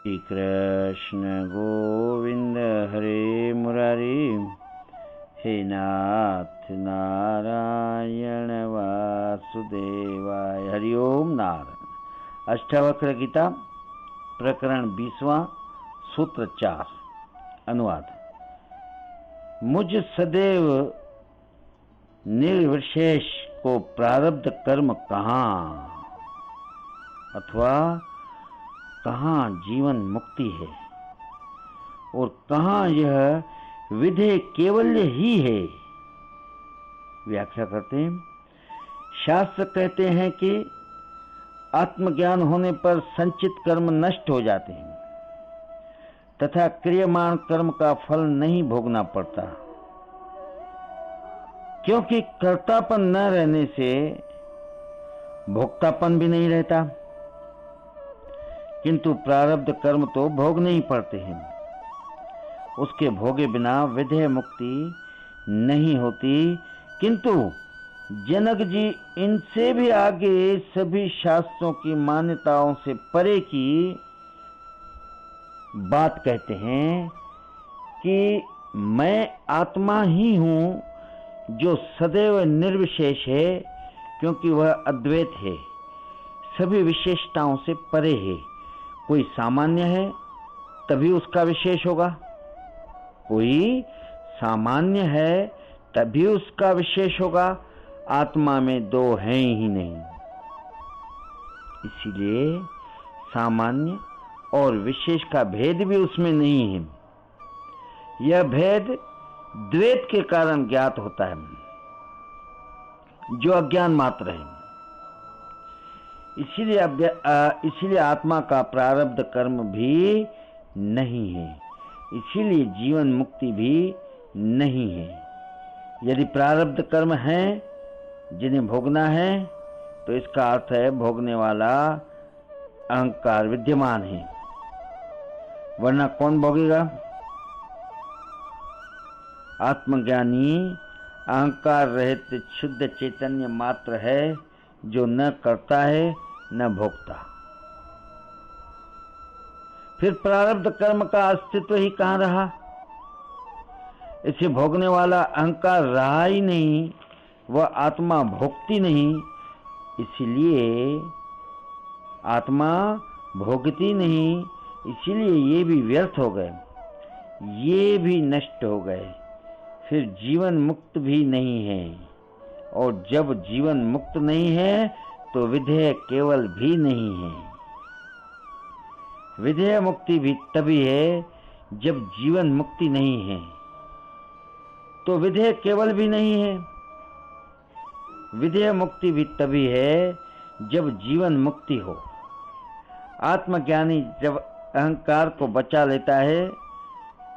श्री कृष्ण गोविंद हरे मुरारी। हे नाथ नारायण वासुदेवाय। हरिओम नारायण। अष्टावक्र गीता प्रकरण 20वां, सूत्र 4। अनुवाद। मुझ सदैव निर्विशेष को प्रारब्ध कर्म कहाँ अथवा कहाँ जीवन मुक्ति है और कहाँ यह विधेय केवल्य ही है। व्याख्या करते हैं। शास्त्र कहते हैं कि आत्मज्ञान होने पर संचित कर्म नष्ट हो जाते हैं तथा क्रियमाण कर्म का फल नहीं भोगना पड़ता, क्योंकि कर्तापन न रहने से भोक्तापन भी नहीं रहता। किंतु प्रारब्ध कर्म तो भोगने ही पड़ते हैं। उसके भोगे बिना विधेय मुक्ति नहीं होती। किंतु जनक जी इनसे भी आगे सभी शास्त्रों की मान्यताओं से परे की बात कहते हैं कि मैं आत्मा ही हूं जो सदैव निर्विशेष है, क्योंकि वह अद्वैत है, सभी विशेषताओं से परे है। कोई सामान्य है तभी उसका विशेष होगा, कोई सामान्य है तभी उसका विशेष होगा। आत्मा में दो हैं ही नहीं, इसीलिए सामान्य और विशेष का भेद भी उसमें नहीं है। यह भेद द्वैत के कारण ज्ञात होता है, जो अज्ञान मात्र है। इसीलिए आत्मा का प्रारब्ध कर्म भी नहीं है, इसीलिए जीवन मुक्ति भी नहीं है। यदि प्रारब्ध कर्म है जिन्हें भोगना है तो इसका अर्थ है भोगने वाला अहंकार विद्यमान है, वरना कौन भोगेगा? आत्मज्ञानी अहंकार रहित शुद्ध चैतन्य मात्र है, जो न करता है न भोगता। फिर प्रारब्ध कर्म का अस्तित्व ही कहां रहा? इसे भोगने वाला अहंकार रहा ही नहीं, वह आत्मा भोगती नहीं, इसीलिए आत्मा भोगती नहीं, इसीलिए ये भी व्यर्थ हो गए, ये भी नष्ट हो गए। फिर जीवन मुक्त भी नहीं है, और जब जीवन मुक्त नहीं है तो विधेय केवल भी नहीं है। विधेय मुक्ति भी तभी है जब जीवन मुक्ति नहीं है, तो विधेय केवल भी नहीं है। विधेय मुक्ति भी तभी है जब जीवन मुक्ति हो। आत्मज्ञानी जब अहंकार को बचा लेता है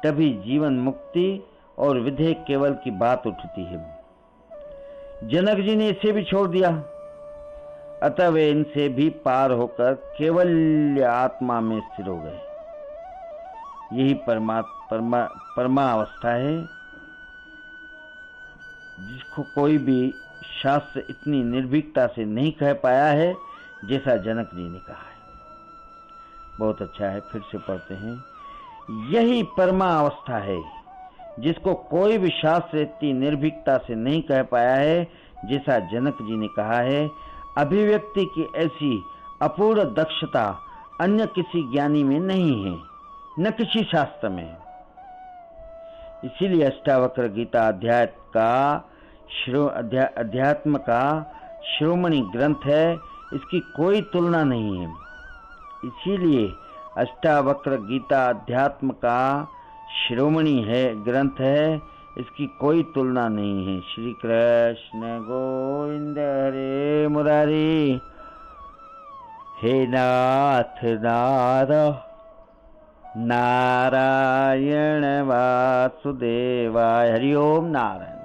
तभी जीवन मुक्ति और विधेय केवल की बात उठती है। जनक जी ने इसे भी छोड़ दिया, अतः वे इनसे भी पार होकर केवल आत्मा में स्थिर हो गए। यही परमावस्था है, जिसको कोई भी शास्त्र इतनी निर्भीकता से नहीं कह पाया है जैसा जनक जी ने कहा है। बहुत अच्छा है, फिर से पढ़ते हैं। यही परमावस्था है जिसको कोई भी शास्त्र इतनी निर्भीकता से नहीं कह पाया है जैसा जनक जी ने कहा है। अभिव्यक्ति की ऐसी अपूर्ण दक्षता अन्य किसी ज्ञानी में नहीं है, न किसी शास्त्र में। इसीलिए अष्टावक्र गीता अध्यात्म का शिरोमणि ग्रंथ है, इसकी कोई तुलना नहीं है। इसीलिए अष्टावक्र गीता अध्यात्म का शिरोमणि है, ग्रंथ है, इसकी कोई तुलना नहीं है। श्री कृष्ण गोविंद हरे मुरारी। हे नाथ नारायण वासुदेवाय। हरिओम नारायण।